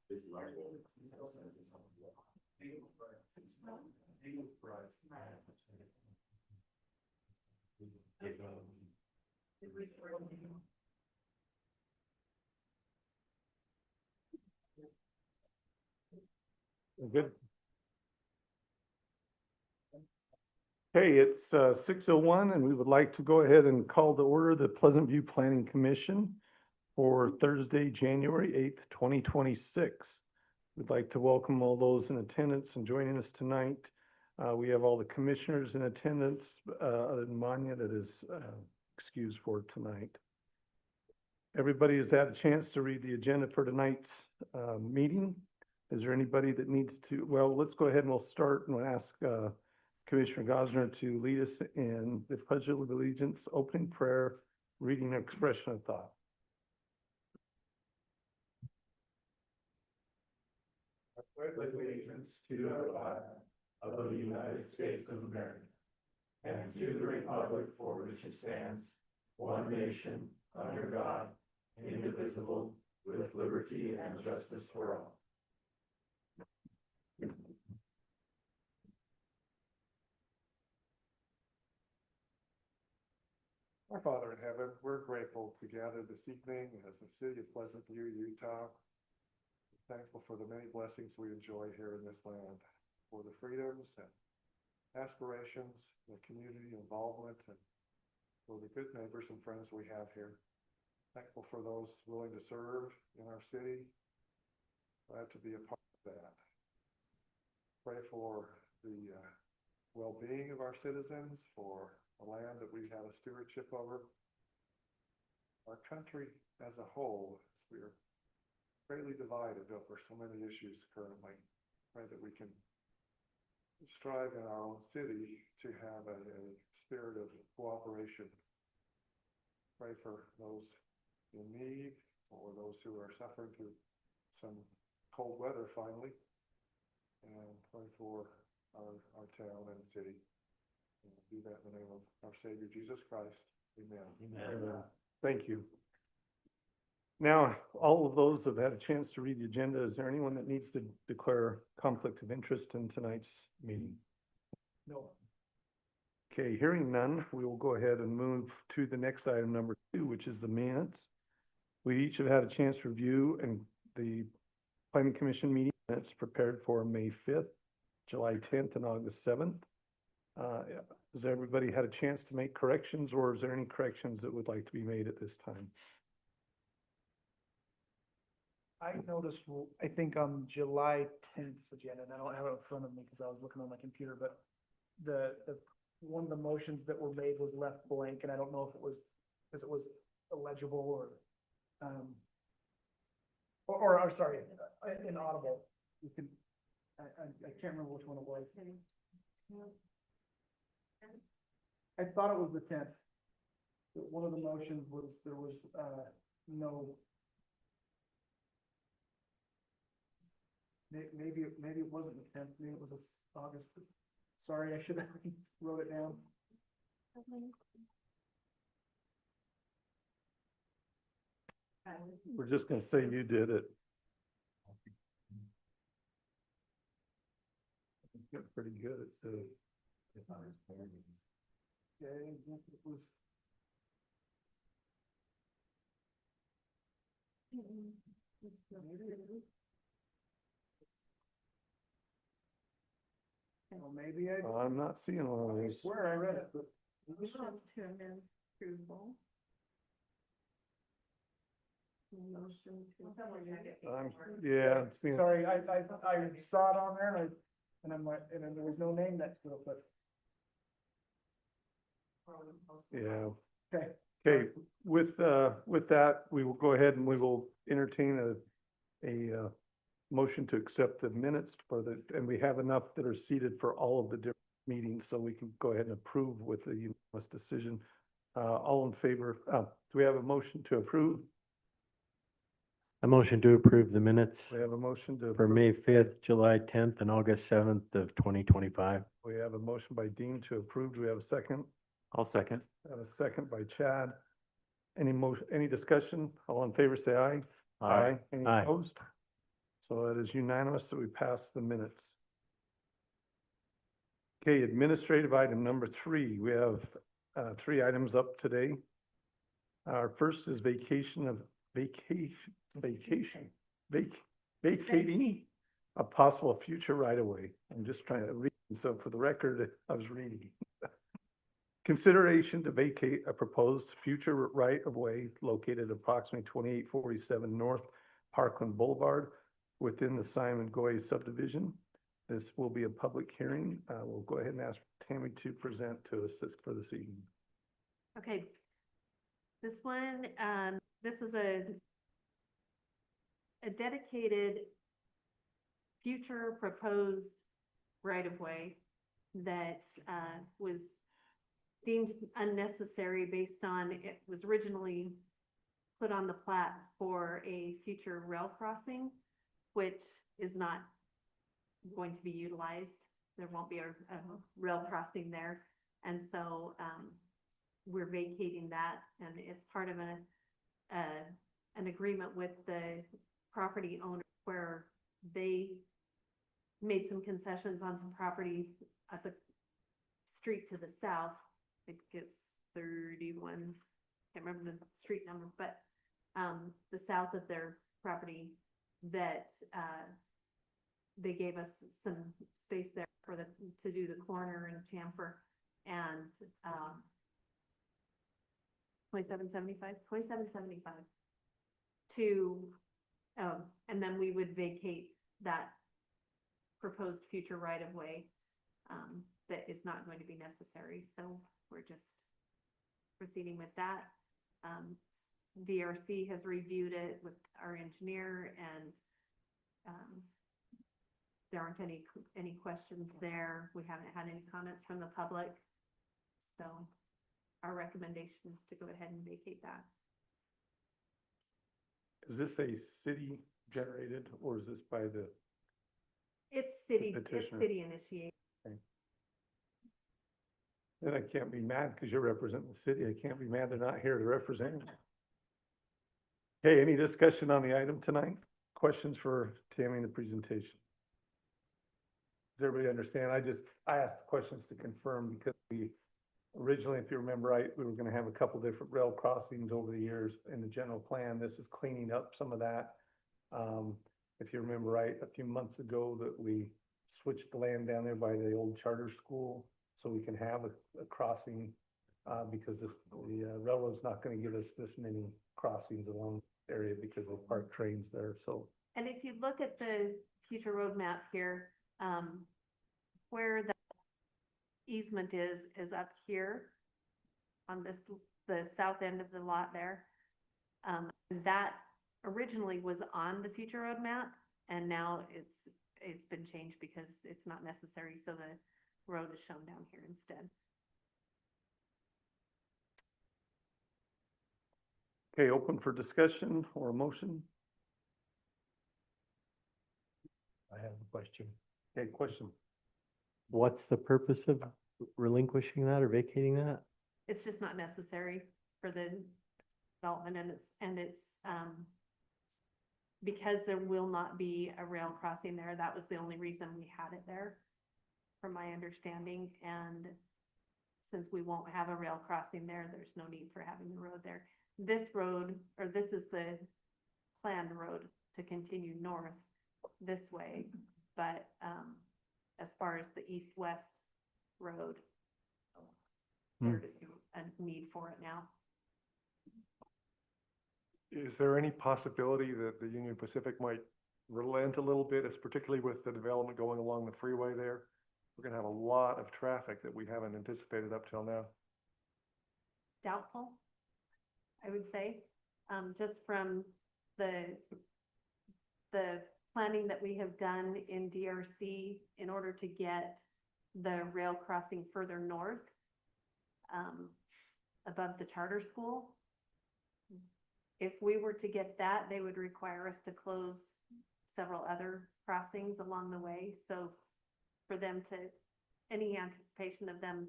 This is large. Good. Okay, it's 6:01 and we would like to go ahead and call to order the Pleasant View Planning Commission for Thursday, January 8th, 2026. We'd like to welcome all those in attendance and joining us tonight. We have all the commissioners in attendance, other than Manya that is excused for tonight. Everybody has had a chance to read the agenda for tonight's meeting. Is there anybody that needs to, well, let's go ahead and we'll start and we'll ask Commissioner Gosner to lead us in the Pledge of Allegiance, opening prayer, reading and expression of thought. I pledge allegiance to the flag of the United States of America and to the republic for which it stands, one nation, under God, indivisible, with liberty and justice for all. Our Father in heaven, we're grateful to gather this evening as a city of Pleasant View, Utah. Thankful for the many blessings we enjoy here in this land, for the freedoms and aspirations, the community involvement, and for the good neighbors and friends we have here. Thankful for those willing to serve in our city. Glad to be a part of that. Pray for the well-being of our citizens, for the land that we have a stewardship over. Our country as a whole, as we are greatly divided over so many issues currently. Pray that we can strive in our own city to have a spirit of cooperation. Pray for those in need, or those who are suffering through some cold weather finally, and pray for our town and city. And do that in the name of our Savior Jesus Christ. Amen. Amen. Thank you. Now, all of those have had a chance to read the agenda. Is there anyone that needs to declare conflict of interest in tonight's meeting? No. Okay, hearing none, we will go ahead and move to the next item, number 2, which is the minutes. We each have had a chance to review and the Planning Commission meeting minutes prepared for May 5th, July 10th, and August 7th. Has everybody had a chance to make corrections, or is there any corrections that would like to be made at this time? I noticed, I think on July 10th agenda, and I don't have it in front of me because I was looking on my computer, but the one of the motions that were made was left blank, and I don't know if it was because it was illegible or sorry, inaudible. You can, I can't remember which one it was. I thought it was the 10th. But one of the motions was there was no. Maybe it wasn't the 10th. Maybe it was August. Sorry, I should have wrote it down. We're just going to say you did it. It's pretty good. It's the. Yeah, it was. Well, maybe I'm not seeing one of I these. swear I read it, but. To amend approval. Motion to. Yeah, I'm seeing. Sorry, I saw it on there and I'm like, and then there was no name next to it, but. Yeah. Okay. Okay, with that, we will go ahead and we will entertain a motion to accept the minutes for and we have enough that are seated for all of the different meetings, so we can go ahead and approve with the unanimous decision. All in favor, do we have a motion to approve? A motion to approve the minutes We have a motion to. for approve. May 5th, July 10th, and August 7th of 2025. We have a motion by Dean to approve. Do we have a second? I'll second. We have a second by Chad. Any discussion? All in favor, say aye. Any Aye. opposed? So that is unanimous that we pass the minutes. Okay, administrative item number 3. We have 3 items up today. Our first is vacating a possible future right of way. I'm just trying to read, so for the record, I was reading. Consideration to vacate a proposed future right of way located approximately 2847 North Parkland Boulevard within the Simon Goy subdivision. This will be a public hearing. We'll go ahead and ask Tammy to present to us for this evening. Okay. This one, this is a dedicated future proposed right-of-way that, was deemed unnecessary based on, it was originally put on the plat for a future rail crossing, which is not going to be utilized. There won't be a rail crossing there. And so, we're vacating that, and it's part of an agreement with the property owner where they made some concessions on some property at the street to the south. I think it's 31, can't remember the street number, but the south of their property that they gave us some space there for to do the corner and chamfer, and 2775 to, and then we would vacate that proposed future right of way that is not going to be necessary. So we're just proceeding with that. DRC has reviewed it with our engineer, and there aren't any questions there. We haven't had any comments from the public. So our recommendation is to go ahead and vacate that. Is this a city generated or is this by the? It's city petitioner. initiated. Then I can't be mad because you're representing the city. I can't be mad they're not here to represent. Okay, any discussion on the item tonight? Questions for Tammy in the presentation? Does everybody understand? I asked the questions to confirm because we originally, if you remember right, we were gonna have a couple different rail crossings over the years in the general plan. This is cleaning up some of that. If you remember right, a few months ago that we switched the land down there by the old charter school so we can have a crossing, because the railroad's not gonna give us this many crossings along the area because of parked trains there, so. And if you look at the future roadmap here, where the easement is up here on the south end of the lot there. That originally was on the future roadmap, and now it's been changed because it's not necessary, so the road is shown down here instead. Okay, open for discussion or a motion? I have a question. Okay, question. What's the purpose of relinquishing that or vacating that? It's just not necessary for the development, and it's because there will not be a rail crossing there. That was the only reason we had it there, from my understanding. And since we won't have a rail crossing there, there's no need for having the road there. This road, or this is the planned road to continue north this way, but as far as the east-west road, there is a need for it now. Is there any possibility that the Union Pacific might relent a little bit, as particularly with the development going along the freeway there? We're gonna have a lot of traffic that we haven't anticipated up till now. Doubtful, I would say, just from the planning that we have done in DRC in order to get the rail crossing further north, above the charter school. if we were to get that, they would require us to close several other crossings along the way, so for them to, any anticipation of them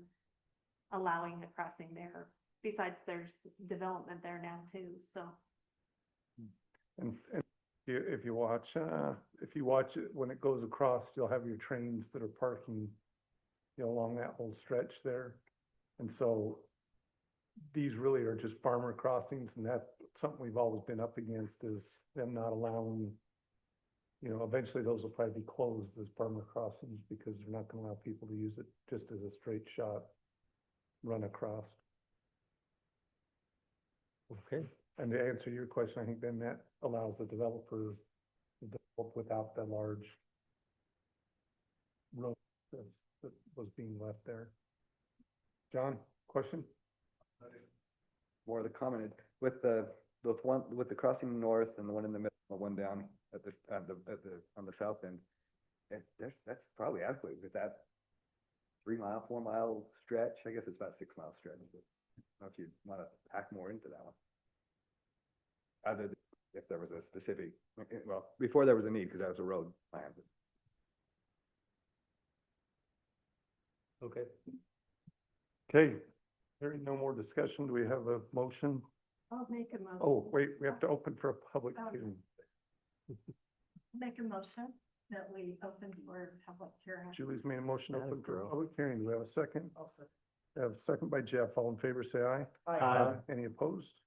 allowing the crossing there, besides there's development there now too, so. And if you watch it, when it goes across, you'll have your trains that are parking, along that whole stretch there. And so these really are just farmer crossings, and that's something we've always been up against, is them not allowing, eventually those will probably be closed as farmer crossings because they're not gonna allow people to use it just as a straight shot run across. Okay, And to answer your question, I think then that allows the developer to develop without the large road that was being left there. John, question? More of the comment with the one with the crossing north and the one in the middle, the one down at the on the south end. That's probably adequate with that 3 mile, 4 mile stretch. I guess it's about 6 mile stretch, but I don't know if you'd want to pack more into that one. Other than if there was a specific, well, before there was a need, because that was a road plan. okay. Okay, hearing no more discussion, do we have a motion? I'll make a motion. Oh, wait, we have to open for a public hearing. Make a motion that we open for public hearing. Julie's made a motion to Atta open for a girl. public hearing. Do we have a second? I'll say. We have a second by Jeff. All in favor, say aye. Aye. Any opposed?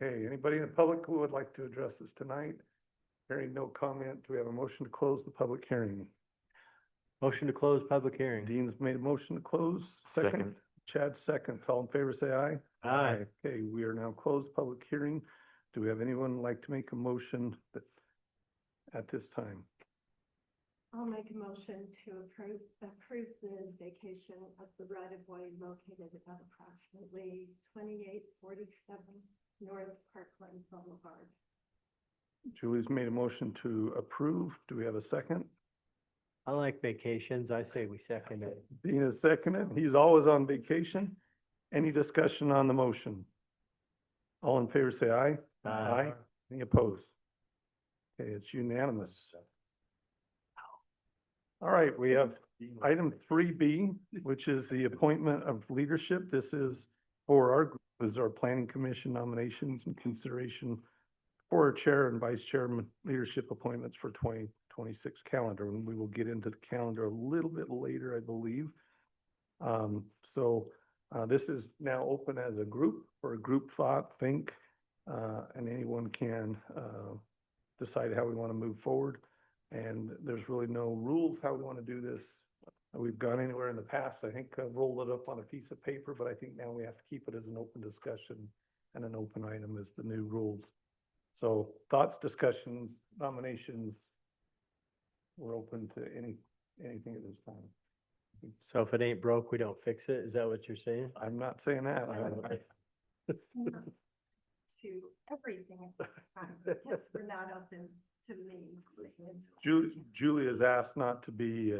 Okay, anybody in the public who would like to address us tonight? Hearing no comment, do we have a motion to close the public hearing? Motion to close public hearing. Dean's made a motion to close. Second. Chad seconds. All in favor, say aye. Aye. Okay, we are now closed public hearing. Do we have anyone like to make a motion that at this time? I'll make a motion to approve the vacation of the right of way located at approximately 2847 North Parkland Boulevard. Julie's made a motion to approve. Do we have a second? I like vacations. I say we second it. Dean is seconded. He's always on vacation. Any discussion on the motion? All in favor, say aye. Aye. Any opposed? Okay, it's unanimous. All right, we have item 3B, which is the appointment of leadership. This is for our group, is our planning commission nominations and consideration for our chair and vice chairman leadership appointments for 2026 calendar. And we will get into the calendar a little bit later, I believe. This is now open as a group for a group thought, think, and anyone can decide how we want to move forward. And there's really no rules how we want to do this. We've gone anywhere in the past, I think, roll it up on a piece of paper, but I think now we have to keep it as an open discussion and an open item as the new rules. So thoughts, discussions, nominations, we're open to anything at this time. So if it ain't broke, we don't fix it. Is that what you're saying? I'm not saying that. To everything, because we're not open to meetings. Julie has asked not to be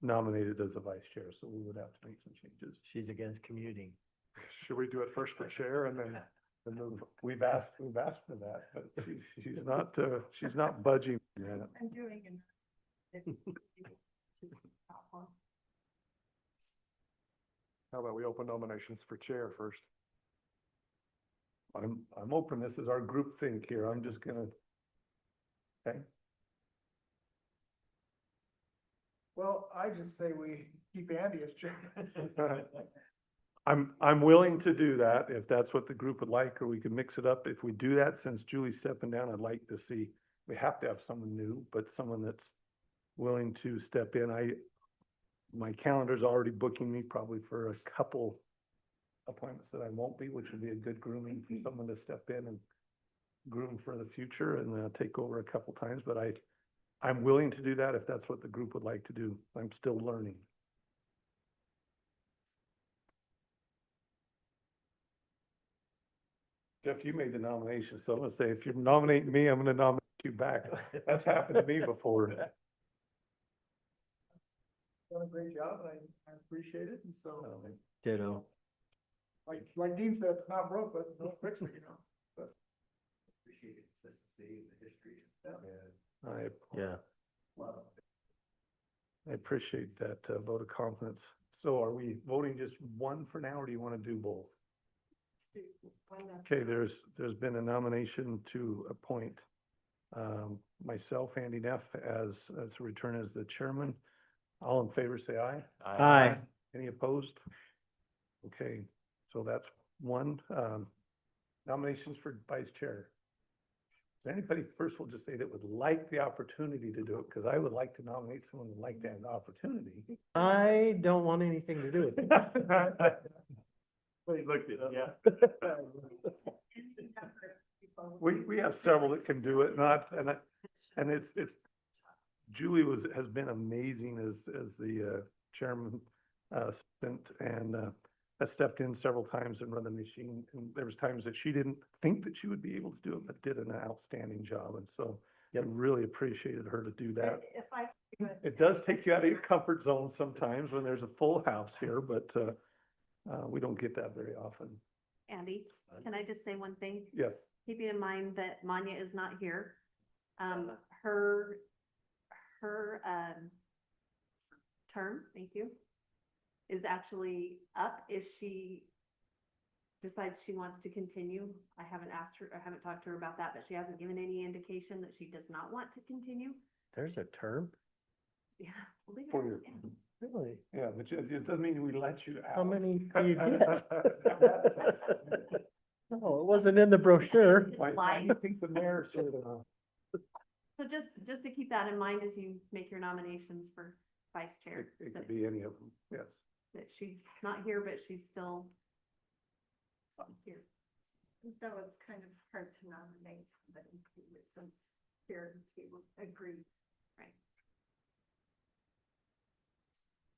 nominated as a vice chair, so we would have to make some changes. She's against commuting. Should we do it first for chair and then move? We've asked for that, but she's not budging yet. I'm doing it. How about we open nominations for chair first? I'm open. This is our group think here. I'm just gonna. Okay, Well, I just say we keep Andy as chairman. I'm willing to do that if that's what the group would like, or we could mix it up. If we do that, since Julie's stepping down, I'd like to see, we have to have someone new, but someone that's willing to step in. My calendar's already booking me probably for a couple appointments that I won't be, which would be a good grooming for someone to step in and groom for the future and take over a couple times, but I'm willing to do that if that's what the group would like to do. I'm still learning. Jeff, you made the nomination, so I'm gonna say, if you're nominating me, I'm gonna nominate you back. That's happened to me before. Done a great job, I appreciate it, and so, Ditto. like Dean said, it's not broke, but no fix it, you know. consistency and the history. I, Yeah. I appreciate that vote of confidence. So are we voting just one for now, or do you want to do both? Let's do one at a Okay, time. there's been a nomination to appoint myself, Andy Neff, as to return as the chairman. All in favor, say aye. Aye. Any opposed? Okay, so that's one. Nominations for vice chair. Is there anybody, first we'll just say that would like the opportunity to do it, because I would like to nominate someone who would like to have the opportunity. I don't want anything to do with it. We have several that can do it, not, and it's, Julie has been amazing as the chairman, and has stepped in several times and run the machine. And there was times that she didn't think that she would be able to do it, but did an outstanding job. And so I really appreciated her to do that. If I could. It does take you out of your comfort zone sometimes when there's a full house here, but we don't get that very often. Andy, can I just say one thing? Yes. Keeping in mind that Manya is not here. Her term, thank you, is actually up if she decides she wants to continue. I haven't asked her, I haven't talked to her about that, but she hasn't given any indication that she does not want to continue. There's a term? Yeah. leave it For at your- that. Really? Yeah, but it doesn't mean we let you out. How many do you get? No, it wasn't in the brochure. It's Why life. do you think the mayor said, So just to keep that in mind as you make your nominations for vice chair. it that- could be any of them, yes. That she's not here, but she's still here. Though it's kind of hard to nominate somebody who isn't here to agree. Right.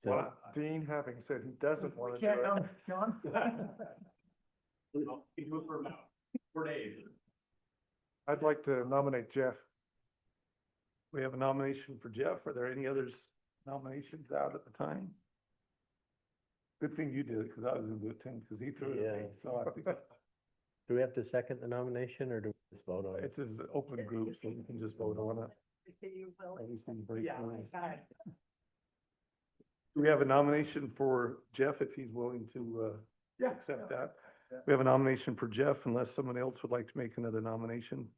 So, Well, Dean, having said he doesn't want to do Can't it, nominate John? I'd like to nominate Jeff. We have a nomination for Jeff. Are there any others nominations out at the time? Good thing you did it, because I was gonna do it too, because he threw it at me, Yeah. so I think do we have to second the nomination or do we just vote on it? it's his open group, so you can just vote on it. You will. At least we can break Yeah. rules. Do we have a nomination for Jeff if he's willing to accept that? Yeah. We have a nomination for Jeff unless someone else would like to make another nomination.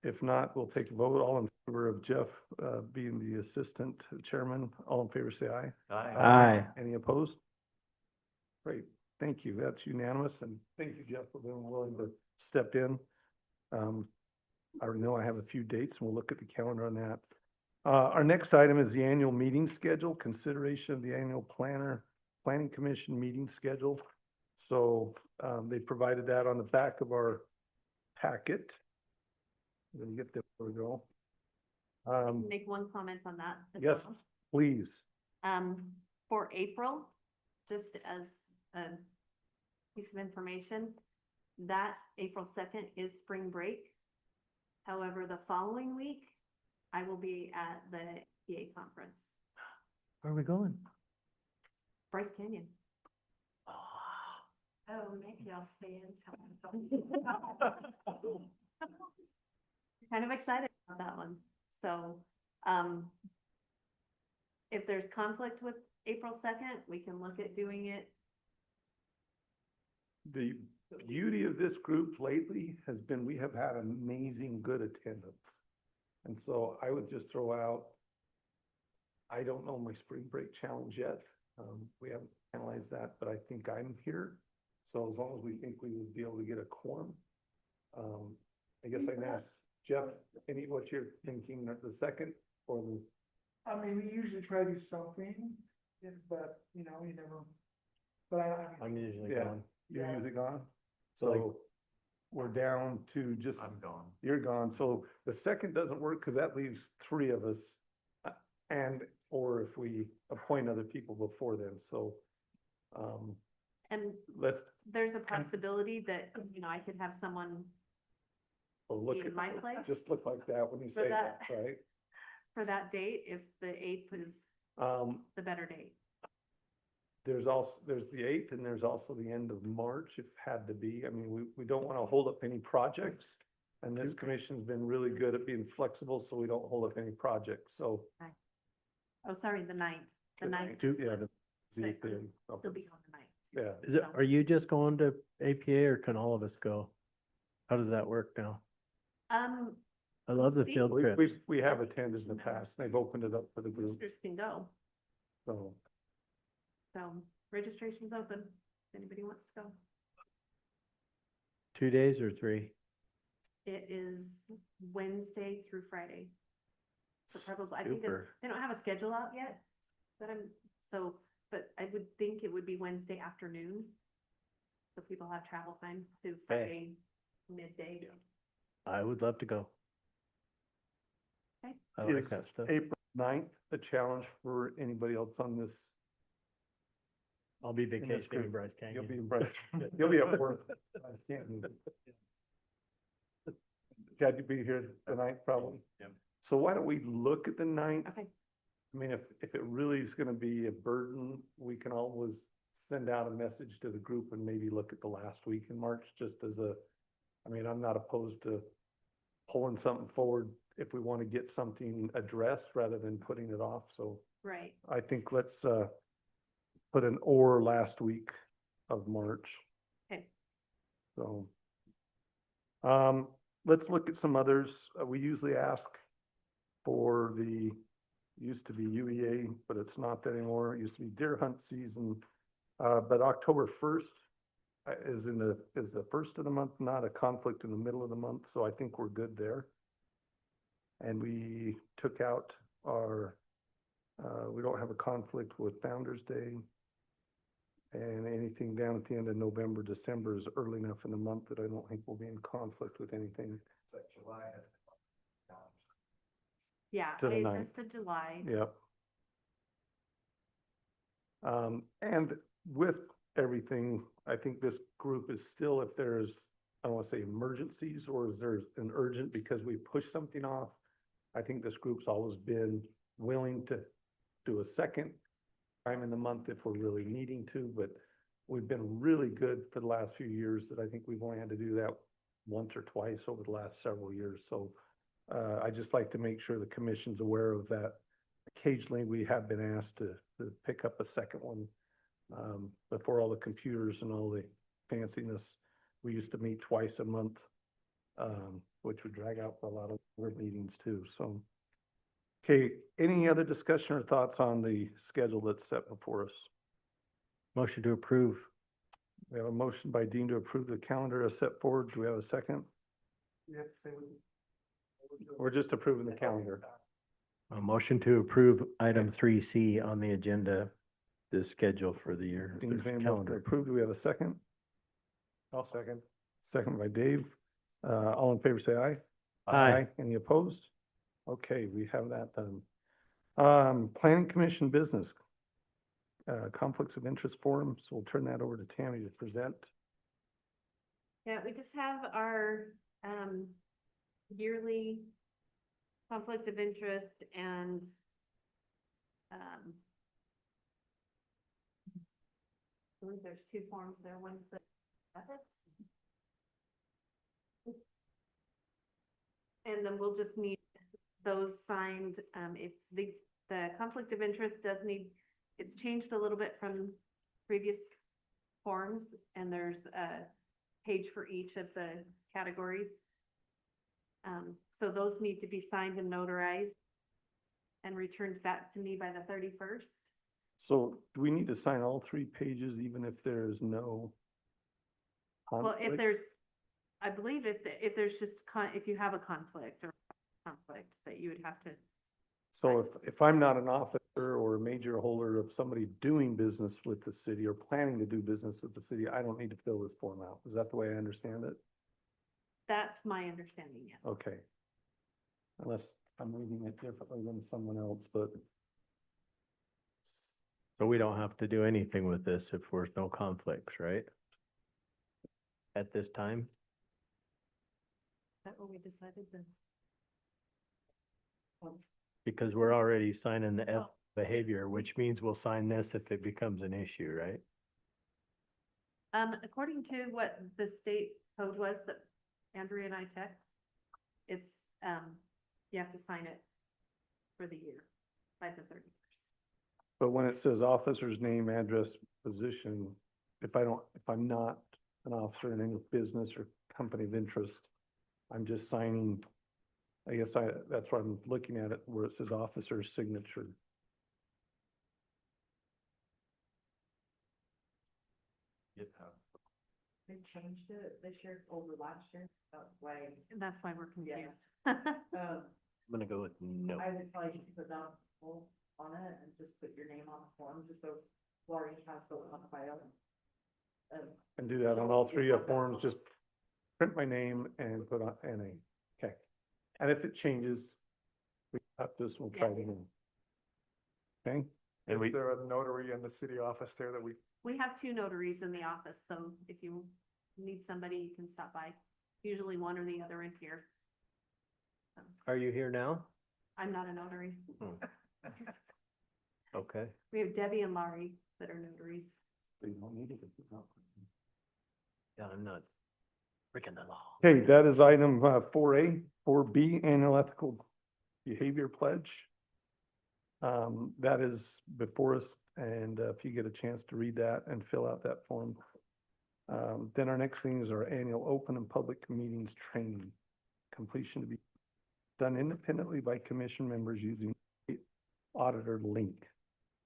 If not, we'll take a vote. All in favor of Jeff being the assistant chairman, all in favor say aye. Aye. Any opposed? Great, thank you. That's unanimous, and thank you, Jeff, for being willing to step in. I already know I have a few dates, and we'll look at the calendar on that. Our next item is the annual meeting schedule, consideration of the annual planning commission meeting schedule. So they provided that on the back of our packet. Let me get there, where we go. Make one comment on that. as Yes, well. please. For April, just as a piece of information, that April 2nd is spring break. However, the following week, I will be at the PA conference, Where are we going? Bryce Canyon. Oh, maybe I'll stay until. Kind of excited about that one. So, if there's conflict with April 2nd, we can look at doing it. The beauty of this group lately has been, we have had amazing good attendance. And so I would just throw out, I don't know my spring break challenge yet. We haven't analyzed that, but I think I'm here. So as long as we think we would be able to get a quorum, I guess I can ask Jeff, what you're thinking, the second or the, I mean, we usually try to do something, but, you know, you never. But I'm usually Yeah. gone. you're Yeah. usually gone? So like- So we're down to just. I'm gone. You're gone, so the second doesn't work, cause that leaves three of us. And, or if we appoint other people before then, so. And Let's, there's a possibility that, you know, I could have someone look in at, my place just look like that when you for say that, that. right? for that date, if the 8th is the better date. There's also, there's the 8th and there's also the end of March, if had to be. I mean, we don't wanna hold up any projects. And this commission's been really good at being flexible, so we don't hold up any projects, so. Oh, sorry, the ninth. The ninth. Two- is Yeah, what- the ZP, They'll be on the ninth. yeah. Is it, are you just going to APA or can all of us go? How does that work now? I love the See? field We, trips. we have attended in the past. They've opened it up for the group, Boosters can go, so. so registration's open, if anybody wants to go. 2 days or 3? It is Wednesday through Friday. So probably, I think Super. they don't have a schedule out yet, but but I would think it would be Wednesday afternoon. So people have travel time to Friday midday. I would love to go. Okay. I like that Is stuff. April 9th a challenge for anybody else on this? I'll be this vacationing in group. Bryce You'll be Canyon. in Bryce, you'll be at work. I can't move it. Chad, you be here the 9th probably? Yeah. So why don't we look at the 9th? Okay, I mean, if it really is gonna be a burden, we can always send out a message to the group and maybe look at the last week in March, just as a, I mean, I'm not opposed to pulling something forward if we want to get something addressed rather than putting it off, so right. I think let's put an or last week of March. Okay. So let's look at some others. We usually ask for the, used to be UEA, but it's not that anymore. It used to be deer hunt season. But October 1st is the first of the month, not a conflict in the middle of the month, so I think we're good there. And we took out our, we don't have a conflict with Founder's Day. And anything down at the end of November, December is early enough in the month that I don't think we'll be in conflict with anything. Yeah, To the I 9th. adjusted July. Yep. And with everything, I think this group is still, if there's, I don't wanna say emergencies, or is there an urgent because we pushed something off? I think this group's always been willing to do a second time in the month if we're really needing to, but we've been really good for the last few years that I think we've only had to do that once or twice over the last several years, so I just like to make sure the commission's aware of that. Occasionally, we have been asked to pick up a second one. Before all the computers and all the fanciness, we used to meet twice a month, which would drag out for a lot of work meetings too, so. Okay, any other discussion or thoughts on the schedule that's set before us? Motion to approve. We have a motion by Dean to approve the calendar as set forward. Do we have a second? You have to say what We're just approving the calendar. A motion to approve item 3C on the agenda, the schedule for the year. Dean's the made a motion to calendar. approve. Do we have a second? I'll second. Second by Dave. All in favor, say aye. Aye. Any opposed? Okay, we have that done. Planning Commission business. Conflicts of interest forum, so we'll turn that over to Tammy to present. Yeah, we just have our yearly conflict of interest and I believe there's 2 forms there. One's the ethics. And then we'll just need those signed. If the conflict of interest does need, it's changed a little bit from previous forms, and there's a page for each of the categories. So those need to be signed and notarized and returned back to me by the 31st. So do we need to sign all 3 pages even if there's no Well, if conflict? there's, I believe if there's just if you have a conflict or conflict that you would have to, So if I'm not an officer or a major holder of somebody doing business with the city or planning to do business with the city, I don't need to fill this form out. Is that the way I understand it? that's my understanding, yes. Okay. Unless I'm reading it differently than someone else, but So we don't have to do anything with this if there's no conflicts, right? At this time? Is that what we decided then? Because we're already signing the F Oh. behavior, which means we'll sign this if it becomes an issue, right? According to what the state code was that Andrea and I checked, it's, you have to sign it for the year by the 31st. But when it says officer's name, address, position, if I'm not an officer in any business or company of interest, I'm just signing, I guess that's why I'm looking at it, where it says officer's signature. They changed it this year over last year, that's why, And that's why we're confused. um, I'm gonna go with no. I would probably just put down full on it and just put your name on the form, just so Laurie has the one on file. And do that on all three of forms, just print my name and put on NA. Okay. And if it changes, we have this, we'll try it again. Okay? Is there a notary in the city office there that we, We have 2 notaries in the office, so if you need somebody, you can stop by. Usually one or the other is here. Are you here now? I'm not a notary. Okay. We have Debbie and Laurie that are notaries. Yeah, I'm not breaking the law. Okay, that is item 4A, 4B, annual ethical behavior pledge. That is before us, and if you get a chance to read that and fill out that form. Then our next thing is our annual open and public meetings training. Completion to be done independently by commission members using the auditor link.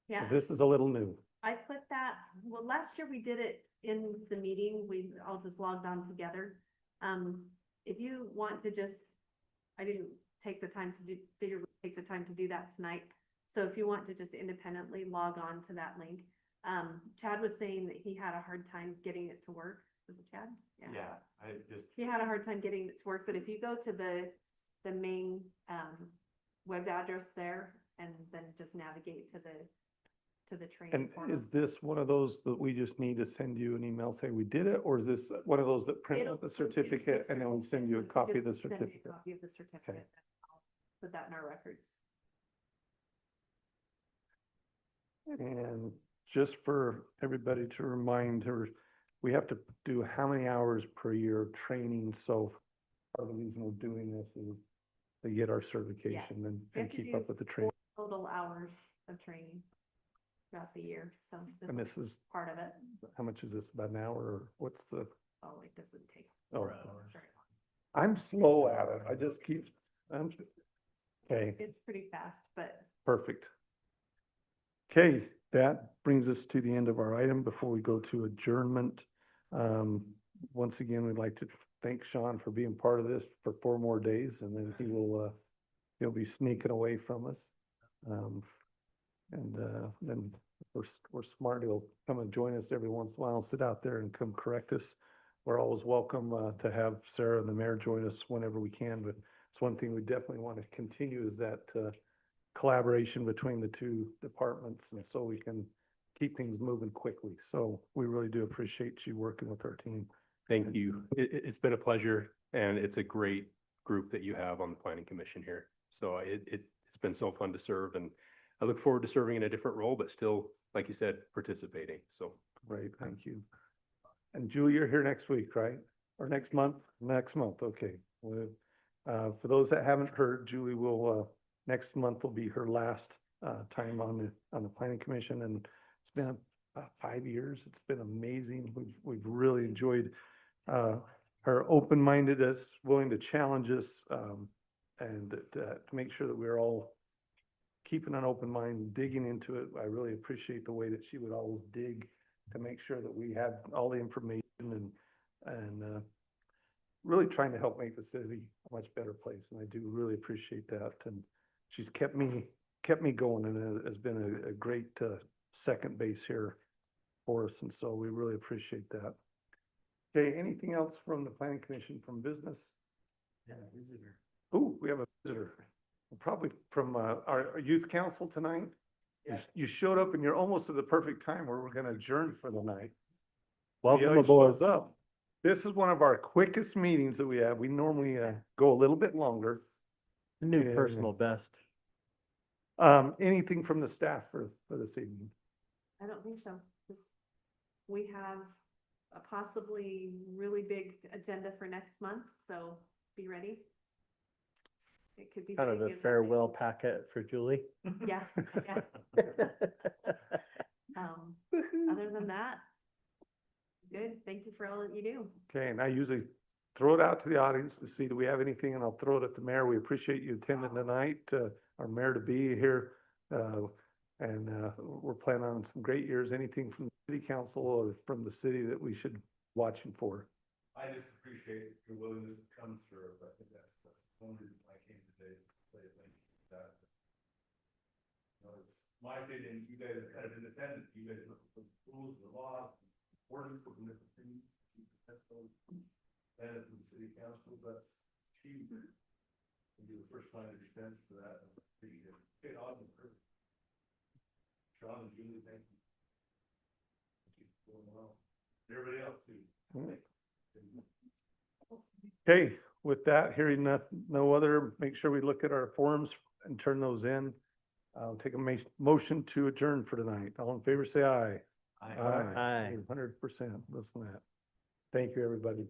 So Yeah, this is a little new. I put that, well, last year we did it in the meeting, we all just logged on together. If you want to just, I didn't take the time to take the time to do that tonight. So if you want to just independently log on to that link, Chad was saying that he had a hard time getting it to work. Was it Chad? I just. He had a hard time getting it to work, but if you go to the main, web address there and then just navigate to the training And portal. is this one of those that we just need to send you an email, say we did it, or is this one of those that print It'll- out the it's the certificate and then we send you a certificate, so copy of the just send me a certificate? Copy of the certificate. I'll put that in our records. And just for everybody to remind her, we have to do how many hours per year of training, so part of the reason we're doing this is to get our certification We and have to keep do up with the training. Total hours of training throughout the year, so. And this is, Part of it. how much is this, about an hour, or what's the, Oh, it doesn't take oh, very long. I'm slow at it, I just keep, okay. It's pretty fast, but Perfect. Okay, that brings us to the end of our item before we go to adjournment. Once again, we'd like to thank Sean for being part of this for 4 more days, and then he'll be sneaking away from us. Then we're smart, he'll come and join us every once in a while, sit out there and come correct us. We're always welcome to have Sarah and the mayor join us whenever we can, but it's one thing we definitely want to continue is that collaboration between the 2 departments, and so we can keep things moving quickly. So we really do appreciate you working with our team. Thank you. It's been a pleasure, and it's a great group that you have on the planning commission here. So it's been so fun to serve, and I look forward to serving in a different role, but still, like you said, participating. So Great, thank you. And Julie, you're here next week, right? Or next month? Next month, okay. Well, for those that haven't heard, Julie will, next month will be her last time on the planning commission, and it's been about 5 years. It's been amazing. We've really enjoyed her open-mindedness, willing to challenge us, and to make sure that we're all keeping an open mind, digging into it. I really appreciate the way that she would always dig to make sure that we had all the information and really trying to help make the city a much better place. And I do really appreciate that. And she's kept me going, and has been a great second base here for us. And so we really appreciate that. Okay, anything else from the planning commission from business? Yeah, visitor. Oh, we have a visitor, probably from our youth council tonight. You showed up and you're almost at the perfect time where we're gonna adjourn for the night. Welcome Yeah, aboard. what's up? This is one of our quickest meetings that we have. We normally go a little bit longer. New Yeah. personal best. Anything from the staff for this evening? I don't think so. We have a possibly really big agenda for next month, so be ready. it could be. Kind of very a good that farewell packet for Julie. they- Yeah, yeah. Other than that, good. Thank you for all that you do. Okay, and I usually throw it out to the audience to see, do we have anything, and I'll throw it at the mayor. We appreciate you attending tonight, our mayor to be here. And we're planning on some great years. Anything from the city council or from the city that we should watching for? I just appreciate your willingness to come, sir, but I think that's one reason I came today to say thank you for that. You know, it's my opinion, you guys are kind of independent, you guys look at the rules, the law, ordinance, looking at the things, keep the those, and from the city council, that's huge. And you're the first line of defense for that, and okay, awesome. Sean and Julie, thank you. Keep it going well. Everybody else too. Okay, with that, hearing no other, make sure we look at our forms and turn those in. I'll take a motion to adjourn for tonight. All in favor, say aye. Aye. 100%, listen to that. Thank you, everybody.